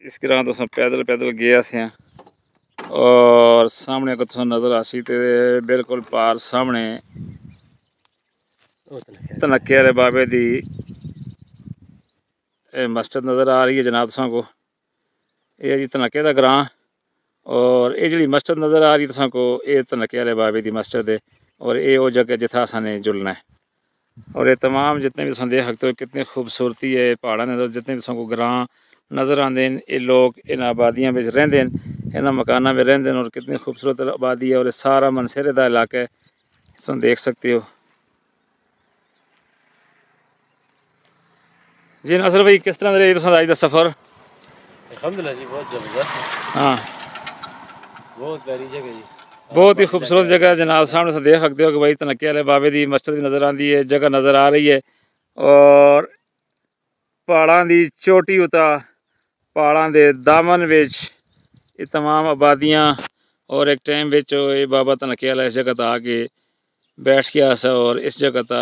इस ग्रां तो पैदल पैदल गए असें और सामने अगर तुसें नज़र आसी तो बिल्कुल पार सामने धनक्के आह्ले बाबे दी मस्जिद नज़र आ रही है जनाब तुसां को। यह जी धनक्के दा ग्रां और ये जी मस्जिद नज़र आ रही है तुसां को, ये धनक्के आह्ले बाबे दी मस्जिद है और ये वो जगह जित्थै असां जुलना है। और ये तमाम जितने भी तुम देख सकते हो कितनी खूबसूरती है पहाड़ा नज़र जितने भी तुमको ग्रां नज़र आते हैं। ये लोग इन आबादियों में रेंदे हैं, इन मकानों में रेंदे हैं और कितनी खूबसूरत आबादी है और सारा मनसेरे का इलाका है तुम देख सकते हो। जी नासिर भाई किस तरह रही तुम अज का सफ़र? अल्हम्दुलिल्लाह जी बहुत ज़बरदस्त। हाँ बहुत प्यारी जगह जी, बहुत ही खूबसूरत जगह है जनाब। सामने से देख सकते हो कि भाई धनक्के आह्ले बाबे की मस्जिद भी नज़र आती है, जगह नज़र आ रही है और पहाड़ों की चोटी उता पहाड़ों के दामन विच ये तमाम आबादियाँ और एक टाइम ये बाबा धनक्के आह्ला इस जगह पर आके बैठ गया सा और इस जगह ता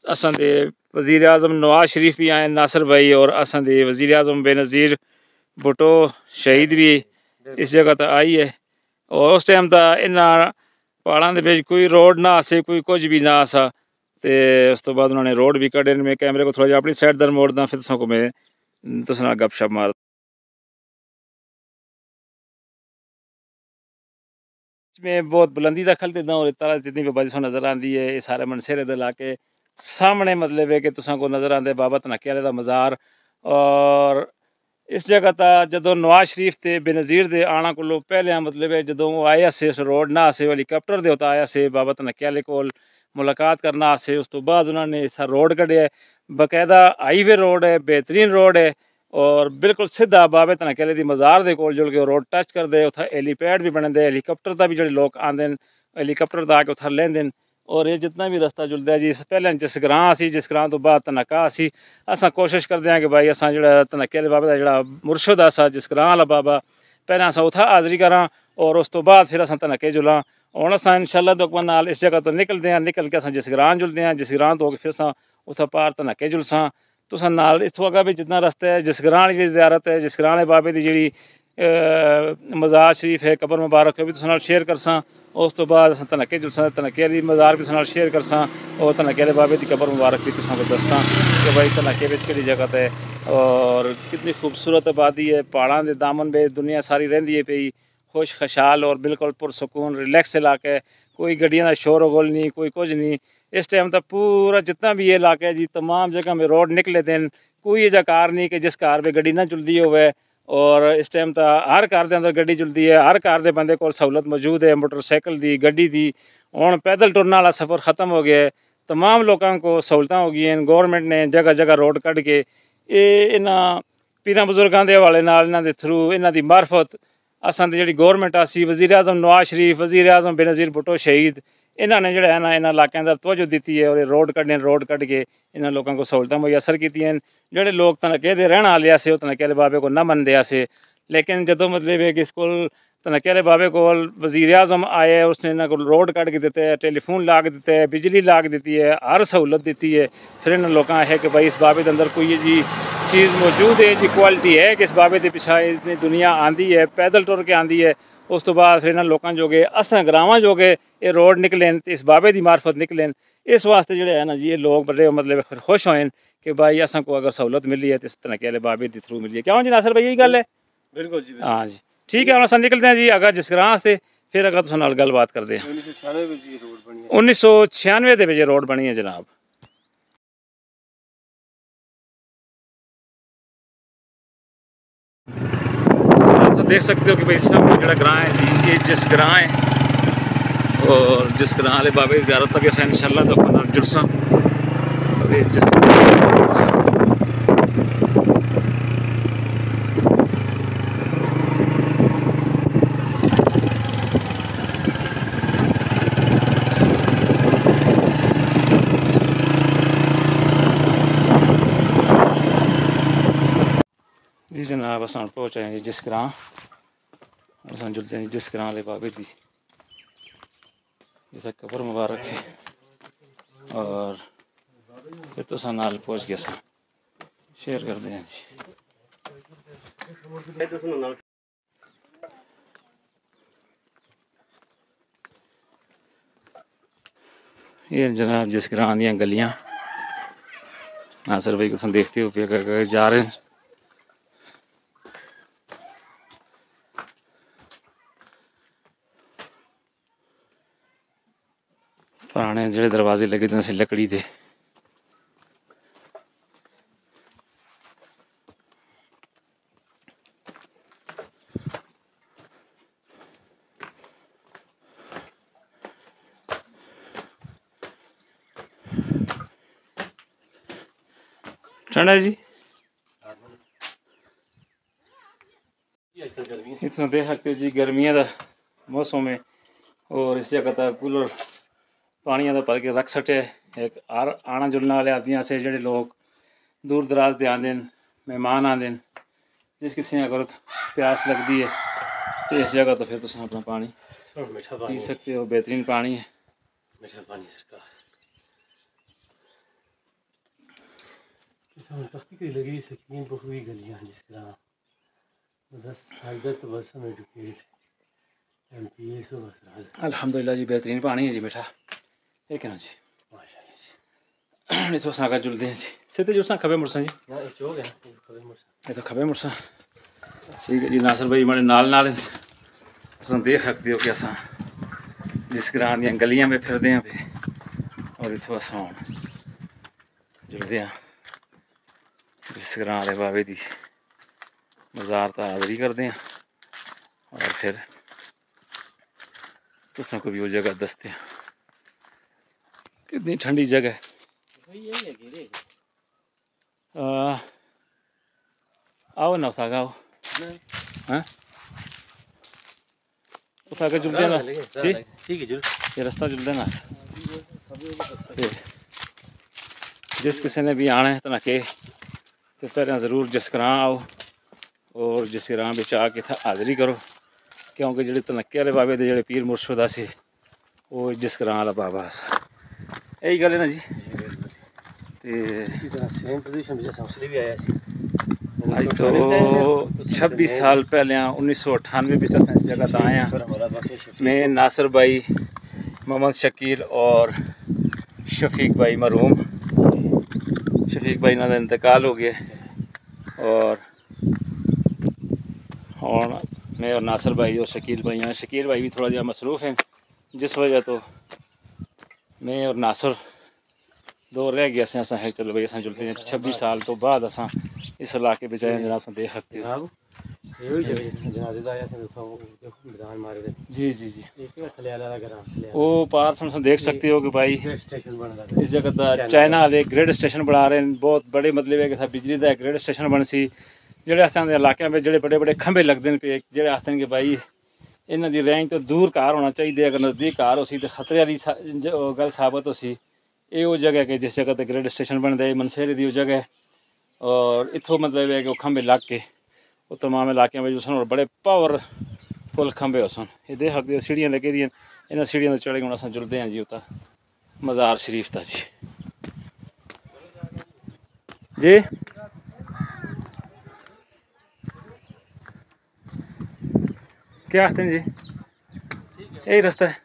असां दे वज़ीर आज़म नवाज शरीफ भी आए नासिर भाई और असां दे वज़ीर आज़म बेनज़ीर भुट्टो शहीद भी इस जगह पर आई है। और उस टाइम ता इन्हां पहाड़ों के बिच कोई रोड ना आसे कोई कुछ भी ना आसा तो उस तो बाद उन्होंने रोड भी कड्ढे। मैं कैमरे को थोड़ा जिहा अपनी साइड दर मोड़दा फिर तुसां को मैं तुसां नाल गपशप मार में बहुत बुलंदी दखल देता और तरह जितनी भी आबादी नज़र आती है। ये सारे मनसेरे दे इलाके सामने मतलब है कि तुसां को नज़र आते बाबा धनक्के आह्ले दा मज़ार। और इस जगह ता जदों नवाज शरीफ ते बेनज़ीर दे आना कोलों पहले मतलब है जदों वो आया से उस रोड ना आसे हेलीकॉप्टर दे उत्ते आया से बाबा धनक्के आह्ले कोल मुलाकात करना आसे। उस तो बाद उन्होंने इस रोड कड्ढिया, बकायदा हाईवे रोड है, बेहतरीन रोड है और बिल्कुल सीधा बाबे धनक्के आह्ले दी मज़ार दे कोल जुल के रोड टच करदे। उत्थे हेलीपैड भी बने दे, हेलीकॉप्टर दा भी जेह्ड़े लोग आंदे न हेलीकॉप्टर दा आके उत्थे लैंदे न। और ये जितना भी रस्ता जुलदा है जी पहले जिस ग्रां असी जिस ग्रां तो बाद धनक्का असी असां कोशिश करते हैं कि भाई असां जेह्ड़ा धनक्के आह्ले बाबे दा जेह्ड़ा मुर्शद असा जिस ग्रां आह्ला बाबा पैह्लें असां उत्थै हाज़री करां और उस तो बाद फिर असां धनक्के जुलां। हुण असां इंशाअल्लाह दुआ नाल इस जगह तो निकलते हैं, निकल के असां जिस ग्रां जुलदे हैं, जिस ग्रां तो फिर असां उत्थै पार धनक्के जुलसां। तुसां नाल इत्थूं अग्गें भी जितना रस्ता है जिस ग्रां आह्ली ज़ियारत है जिस ग्रां आह्ले बाबे दी जेह्ड़ी मज़ार शरीफ है कबर मुबारक है भी तुसां नाल शेयर करसां। उस तो बाद असां धनक्के जुलसां, धनक्के आह्ली मज़ार भी तुसां नाल शेयर करसां और धनक्के आह्ले बाबे दी कबर मुबारक भी तुसां को दस्सां कि भाई धनक्के बिच केह्ड़ी जगह है और कितनी खूबसूरत आबादी है। पहाड़ां दे दामन पे दुनिया सारी रहिंदी है पई, खुश खशाल और बिल्कुल पुरसकून रिलैक्स इलाका है। कोई गड्डियां दा शोर गोल नहीं, कोई कुछ नहीं। इस टाइम तो पूरा जितना भी ये इलाका है जी तमाम जगह में रोड निकले थे। कोई ऐसा कार नहीं कि जिस कार पर गड्डी ना चलती होवे। और इस टाइम तो हर घर के अंदर गड्डी चलती है, हर घर के बंदे को सहूलत मौजूद है मोटरसाइकिल की गड्डी की। हुण पैदल टुरने वाला सफ़र ख़त्म हो गया है, तमाम लोगों को सहूलत हो गई हैं। गौरमेंट ने जगह जगह रोड कढ़ के ये इन्हां पीरां बजुर्गों के हवाले नाल इन्हां दे थ्रू इन्हां दी मार्फत असां दी जेह्ड़ी गौरमेंट आसी वज़ीर आज़म नवाज शरीफ वज़ीर आज़म बेनज़ीर भुट्टो शहीद इन्होंने ने जेह्ड़ा है ना इन्हां इलाकें दा तवज्जो दी है और ये रोड कड्ढे रोड कड्ढ के इन्हां लोगों को सहूलतां मुयसर कीतियां। जेह्ड़े लोग धनक्के दे रहने आह्ले आसे धनक्के आह्ले बाबे को ना मनदे आसे, लेकिन जदों मतलब है कि इस कोल धनक्के आह्ले बाबे कोल वज़ीर आज़म आए उसने इन्हां कोल रोड कड्ढ के दित्ते है, टेलीफोन ला के दित्ते है, बिजली ला के दी है, हर सहूलत दी है। फिर इन्हां लोगों आखेआ कि भाई इस बाबे के अंदर कोई जी चीज़ मौजूद है जी क्वालिटी है कि इस बाबे के पिछा इतनी दुनिया आंदी है पैदल टुर के आंदी है। उस तो बाद फिर इन्हां लोगों जोगे असां ग्रावां जोगे ये रोड निकले ते इस बाबे की मार्फत निकले। इस वास्ते जेह्ड़े है ना जी ये लोग बड़े मतलब खुश होए कि भाई असां को अगर सहूलत मिली है तो इस धनक्के आह्ले बाबे के थ्रू मिली है। क्यों जी नासिर भाई यही गल है? बिल्कुल जी हाँ जी ठीक है। हम असां निकलते हैं जी अगर जिस ग्रां से फिर अगर तुसां नाल गलबात करते हैं। 1996 के रोड बनी है जनाब। आप देख सकते हो कि भाई सामने जो ग्रां है जी ये जिस ग्रां है और जिस ग्रां वाले बाबे की ज़ियारत तक असां इंशाअल्लाह तो जुड़सां जिस जी जनाब असां पहुँचे हैं जिस ग्रां असां जुलते हैं जिस ग्रां वाले बाबे की जिसे कबर मुबारक है और फिर तो नाल पहुँच गया शेयर करते हैं जी। ये जनाब जिस ग्रां दी गलियां नासिर भाई को देखते हुए जा रहे हैं। पुराने जेड़े दरवाजे लगे थे सी लकड़ी दे, ठंडा जी इतना देख सकते हो जी गर्मियां का मौसम है और इस जगह तक कूलर पानी का भर के रख सटे। एक आना जुलने वाले आदमी से जोड़े लोग दूर दराज के आते हैं, मेहमान आते हैं, जिस किसी ने अगर प्यास लगती है तो इस जगह तो फिर तुम अपना पानी पी सकते हो। बेहतरीन पानी है, मीठा पानी सरकार। तख्ती की लगी सकीन बहुत गलियां जिस तरह बस साइदत बस में एजुकेट एमपीए सो बस राज अल्हम्दुलिल्लाह जी बेहतरीन पानी है जी मीठा। एक ना जी माशाल्लाह जी इस वक्त आकर जुलते हैं जी सीधे जुलसा खबे मुड़सा जी ना एक चौक है खबे मुर्सा ये तो खबे मुड़सा ठीक है जी। नासिर भाई मेरे नाल तुम देख सकते हो कि असा जिस ग्रां दी गलियां में फिरदे हैं पे और इत्थों अस हुण जुलदे हैं जिस ग्रां दे बाबे दी मज़ार ता हाज़री करते हैं और फिर तुसां को भी वो जगह दसते हैं कितनी ठंडी जगह है। आओ ना उठा आओ हाँ उठा के जुलदे ना जी ठीक है जुल ये रास्ता जुलदे ना जिस किसी ने भी आना है तो ना के तो पहले ज़रूर जिस ग्रां आओ और जिस ग्रां बिच आके इत्थै हाज़री करो क्योंकि जेह्ड़े तनक्के आह्ले बाबे दे जेह्ड़े पीर मुर्शद से वो जिस ग्रां आह्ला बाबा यही गल है ना जी। ते इसी तरह सेम पोजीशन में जैसा उसने भी आया सी अज तो 26 साल पहले 1998 में इस जगह तो आए हैं। मैं नासिर भाई मोहम्मद शकील और शफीक भाई मरहूम शफीक भाई ना इंतकाल हो गया और मैं और नासिर भाई और शकील भाई हैं। शकील भाई भी थोड़ा जहा मसरूफ़ हैं जिस वजह तो मैं और नासिर दो रह गया असा है चलो भाई असा जुलते हैं 26 साल तो बाद असा इस इलाके में जाए जनाब देख सकते हो। जी जी जी वो पार सुन देख सकते हो कि भाई इस जगह का चाइना वाले ग्रेड स्टेशन बना रहे हैं। बहुत बड़े मतलब है कि बिजली का ग्रेड स्टेशन बन सी जेह्ड़े असें इलाके में जेह्ड़े बड़े बड़े खंबे लगते हैं पे जेह्ड़े आखते हैं कि भाई इन्हों की रेंज तो दूर घर होना चाहिए अगर नज़दीक घर हो सी तो खतरे वाली गल साबित हो सी। ये वो जगह कि जिस जगह पर ग्रेड स्टेशन बनता है मनसेरे की जगह है और इत्थों मतलब है कि खंबे लग के वो तमाम इलाकों में सन बड़े पावरफुल खंबे हो सन। ये देख सकते हो सीढ़ियाँ लगी दी इन्होंने सीढ़ियों चढ़े हूँ अस जुलते हैं जी उतना मज़ार शरीफ था जी। जी क्या आखते हैं जी यही रास्ता है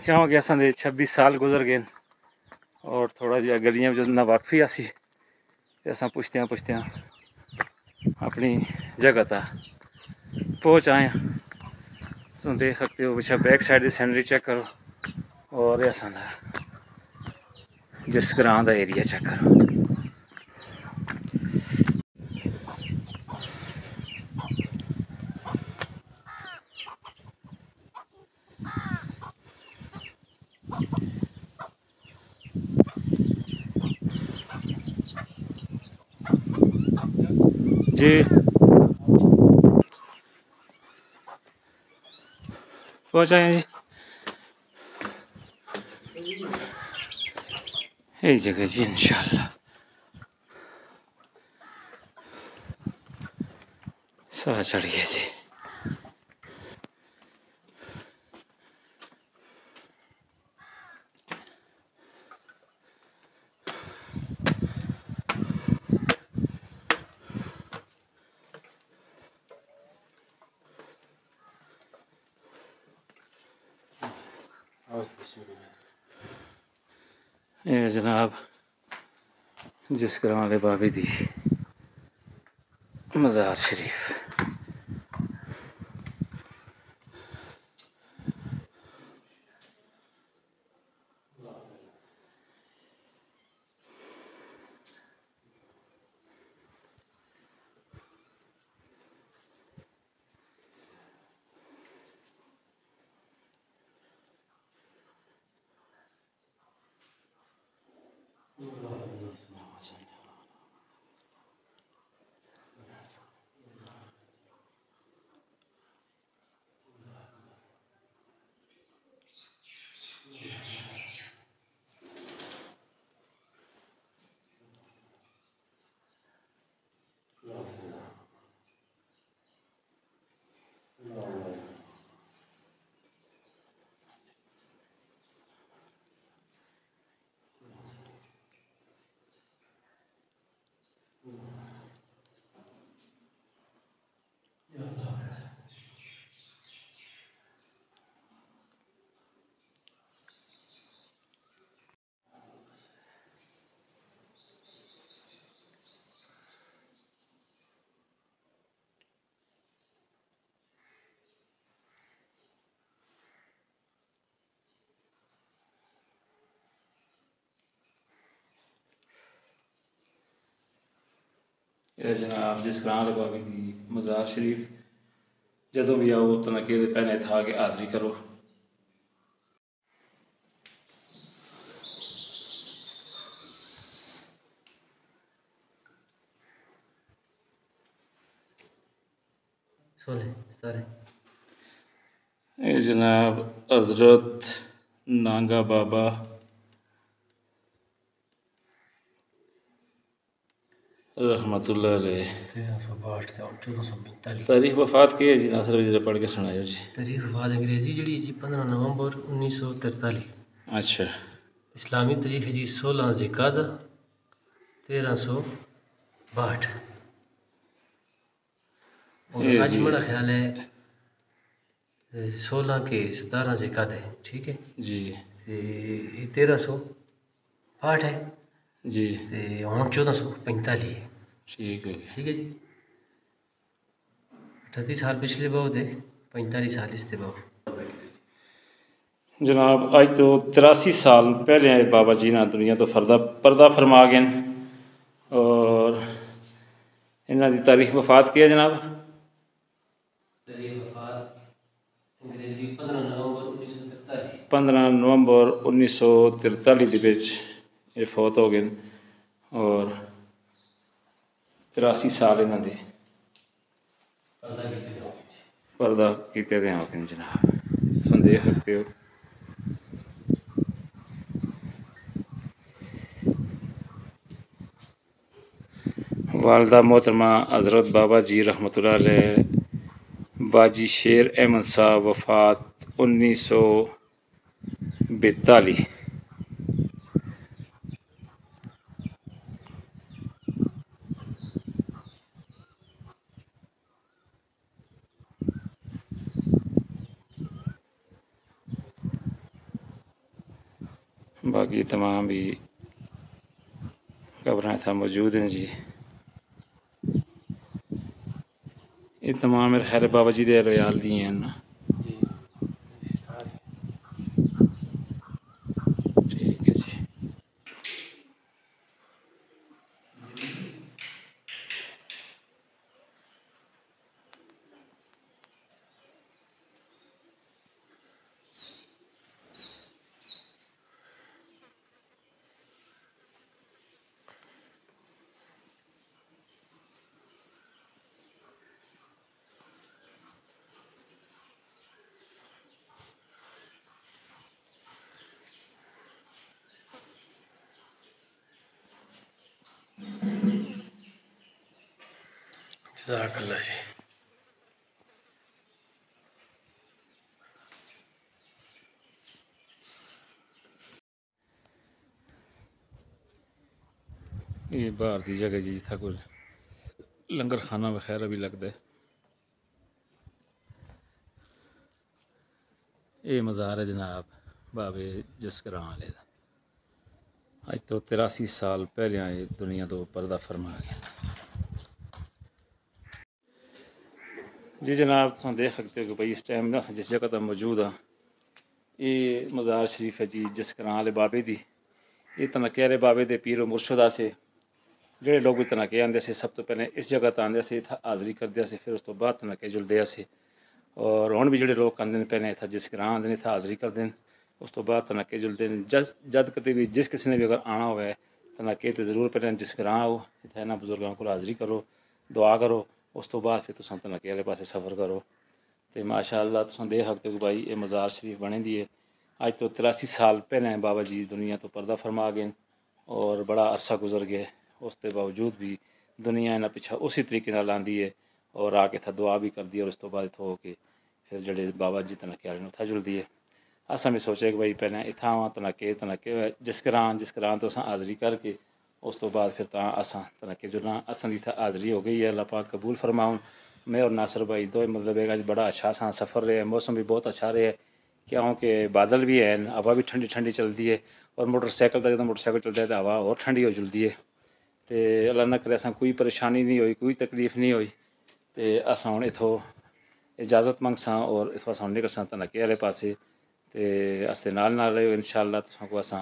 क्योंकि असें 26 साल गुजर गए और थोड़ा जहा गलियां जो ना वाकफी आसी असा पुछते अपनी जगह तक पहुँच आए। तुम देख सकते हो पिछले बैक साइड की सीनरी चेक करो और असा जिस ग्रां का एरिया चेक करो। जी पहुँच आए जी यही जगह जी इंशाल्लाह साह चढ़ गया जी। ये जनाब जिस ग्रां वाले बाबे दी मज़ार शरीफ। ये जनाब जिस ग्रां वाले बाबे दी मज़ार शरीफ जदों भी आओ तनके दे पैने था के हाज़री करो। ये जनाब हज़रत नांगा बाबा रहमतुल्लाह अलैह। 1362 तारीख वफ़ात की है जी नासर भाई जरा पढ़ के सुनाओ जी। तारीख वफात अंग्रेज़ी जी 15 नवंबर 1943। अच्छा इस्लामी तारीख है जी 16 ज़िकादा 1362। और ये आज जी मेरा ख्याल है 16 के 17 ज़िकादा है, ठीक है जी ते 1362 है जी ते हुण 1445 है, ठीक हो गया। ठीक है जी। 38 साल पिछले बहु थे, 45 साल इसते बहु। जनाब अज तो 83 साल पहले बाबा जी ना दुनिया तो पर्दा फरमा गए न और इन्हों की तारीख वफात की है जनाब। तारीख वफात अंग्रेज़ी 15 नवंबर 1943। 15 नवंबर 1943 ये फौत हो गए और 83 साल इन्हों के पर्दा किते दे हो गए जनाब। तुम देख सकते हो वालदा मोहतरमा हज़रत बाबा जी रहमतुल्लाह अलैह बाजी शेर अहमद साहब वफ़ात 1942। बाकी तमाम भी कब्रें इत्थै मौजूद हैं जी। ये तमाम मेरे ख्याल बाबा जी दे रयाल दी हैं ना। ठीक है जी। जज़ाकल्लाह जी। ये बाहर की जगह जी जित्थै कोई लंगर खाना वगैरह भी लगता है। ये मज़ार है जनाब बाबे जसकरां वाले दा अज तो 83 साल पहले ये दुनिया तो पर्दा फरमा गया। जी जनाब तुम देख सकते हो कि भाई इस टाइम ना जिस जगह पर मौजूद हाँ ये मज़ार शरीफ है जी जसकरां वाले बाबे दी। ये तनके वाले बाबे दे पीर मुर्शदा से ਜਿਹੜੇ ਲੋਕ ਵੀ ਤਨਕੇ ਆਉਂਦੇ ਸੀ ਸਭ ਤੋਂ ਪਹਿਲੇ ਇਸ ਜਗ੍ਹਾ 'ਤੇ ਆਉਂਦੇ ਸੀ, ਇੱਥੇ ਹਾਜ਼ਰੀ ਕਰਦੇ ਸੀ, ਫਿਰ ਉਸ ਤੋਂ ਬਾਅਦ ਤਨਕੇ ਜੁਲਦੇ ਸੀ। ਔਰ ਹੁਣ ਵੀ ਜਿਹੜੇ ਲੋਕ ਆਉਂਦੇ ਨੇ ਪਹਿਲੇ ਇੱਥੇ ਜਸਕਰਾਂ ਆਉਂਦੇ ਨੇ, ਇੱਥੇ ਹਾਜ਼ਰੀ ਕਰਦੇ ਨੇ, ਉਸ ਤੋਂ ਬਾਅਦ ਤਨਕੇ ਜੁਲਦੇ ਨੇ। ਜਦ ਕਿਤੇ ਵੀ ਜਿਸ ਕਿਸੇ ਨੇ ਵੀ ਅਗਰ ਆਉਣਾ ਹੋਵੇ ਤਨਕੇ ਤੇ ਜ਼ਰੂਰ ਪਹਿਲਾਂ ਜਸਕਰਾਂ ਆਓ, ਇੱਥੇ ਇਹਨਾਂ ਬਜ਼ੁਰਗਾਂ ਕੋਲ ਹਾਜ਼ਰੀ ਕਰੋ, ਦੁਆ ਕਰੋ, ਉਸ ਤੋਂ ਬਾਅਦ ਫਿਰ ਤੁਸੀਂ ਤਨਕੇ ਵਾਲੇ ਪਾਸੇ ਸਫ਼ਰ ਕਰੋ। ਤੇ ਮਾਸ਼ਾ ਅੱਲਾਹ ਤੁਸੀਂ ਦੇਖ ਸਕਦੇ ਹੋ ਕਿ ਭਾਈ ਇਹ ਮਜ਼ਾਰ ਸ਼ਰੀਫ ਬਣੀ ਦੀ ਹੈ ਅੱਜ ਤੋਂ 83 ਸਾਲ ਪਹਿਲਾਂ ਬਾਬਾ ਜੀ ਦੁਨੀਆ ਤੋਂ ਪਰਦਾ ਫਰਮਾ ਗਏ ਔਰ ਬੜਾ ਅਰਸਾ ਗੁਜ਼ਰ ਗਿਆ। ਉਸ ਦੇ ਬਾਵਜੂਦ ਵੀ ਦੁਨੀਆ ਇਹਨਾਂ ਪਿੱਛਾ ਉਸੇ ਤਰੀਕੇ ਨਾਲ ਆਉਂਦੀ ਹੈ ਔਰ ਆ ਕੇ ਇੱਥੇ ਦੁਆ ਵੀ ਕਰਦੀ ਹੈ ਔਰ ਉਸ ਤੋਂ ਬਾਅਦ ਇੱਥੋਂ ਹੋ ਕੇ ਫਿਰ ਜਿਹੜੇ ਬਾਬਾ ਜੀ ਤਨਕੇ ਵਾਲੇ ਨੂੰ ਉੱਥੇ ਜੁਲਦੀ ਹੈ। ਅਸਾਂ ਵੀ ਸੋਚਿਆ ਕਿ ਭਾਈ ਪਹਿਲਾਂ ਇੱਥਾਂ ਆਵਾਂ ਤਨਕੇ ਜਸਕਰਾं ਤੋਂ ਅਸਾਂ ਹਾਜ਼ਰੀ ਕਰਕੇ ਉਸ ਤੋਂ ਬਾਅਦ ਫਿਰ ਤਾਂ ਅਸਾਂ ਤਨਕੇ ਜੁਲਣਾ। ਅਸਾਂ ਦੀ ਇੱਥੇ ਹਾਜ਼ਰੀ ਹੋ ਗਈ ਹੈ, ਅੱਲਾਹ ਪਾਕ कबूल फरमाउन। मैं और नासिर भाई दो मतलब है बड़ा अच्छा सा सफ़र रहा, मौसम भी बहुत अच्छा रहा क्योंकि बादल भी है, हवा भी ठंडी ठंडी चलती है और मोटरसाइकिल तक तो मोटरसाइकिल चलता है तो हवा और ठंडी हो चलती है। तो अल्लाह ना करे असां कोई परेशानी नहीं हुई, कोई तकलीफ़ नहीं हुई। तो असां हुण इत्थों इजाज़त मंगसां और इत्थों असां निकलसां तनके आह्ले पासे। तो अस नाल नाल रहियो इंशाअल्लाह तुसां को असां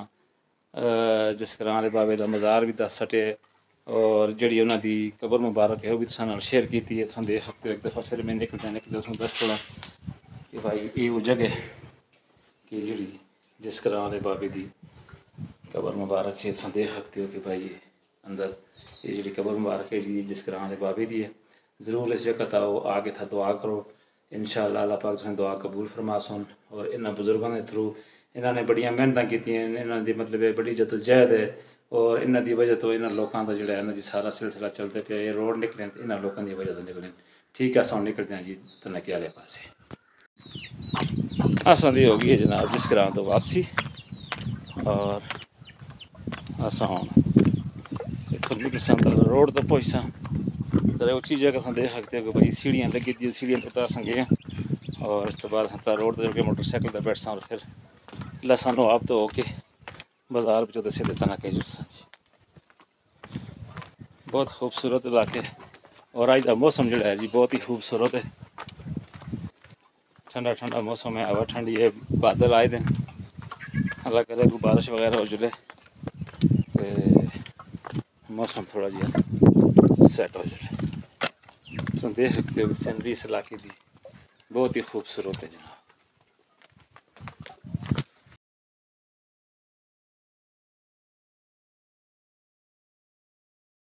जसकरां वाले बाबे दा मज़ार भी दस सटे और जी उन्होंने कबर मुबारक है वह भी तुसां नाल शेयर की है। तुम देख सकते हो एक दफ़ा फिर मैं निकलते तुम दस छोड़ा कि भाई ये वो जगह कि जी जसकरां वाले बाबे की कबर मुबारक है। तुम देख सकते हो कि भाई अंदर ये जी कबर मुबारक है जी जसकरां वाले बाबे की है। ज़रूर इस जगह आओ, आके था दुआ करो, इंशाअल्लाह अल्लाह पाक तुसें दुआ कबूल फरमा सुन। और इन्होंने बुजुर्गों के थ्रू इन्होंने बड़िया मेहनत की, इन्होंने मतलब बड़ी जदोजहद है और इन्हों की वजह तो इन्होंने लोगों का जोड़ा इन्हों सारा सिलसिला चलते पे ये रोड निकले तो इन्होंने लोगों की वजह से निकले। ठीक है अस निकलते हैं जी तनके वाले पासे। असां दी हो गई है जनाब जसकरां तो वापसी और असां हुण इत्थों निकलसां रोड तो पहुंचसां। तो उची जगह अस देख सकते हो कि भाई सीढ़ियाँ लगी दी, सीढ़ियाँ तो अस गए और इस बाद रोड पर मोटरसाइकिल पर बैठसा और फिर लसां आप तो होके बाजार बचो सीधे तनके जुलसां। बहुत खूबसूरत इलाके और अज का मौसम जोड़ा है जी बहुत ही खूबसूरत है, ठंडा ठंडा मौसम है, हवा ठंडी है, बादल आए दिन अल्लाह करे कोई बारिश वगैरह हो जुले तो मौसम थोड़ा जिहा सेट हो जुले। तुम देख सकते हो सीनरी इस इलाके की बहुत ही खूबसूरत है जनाब।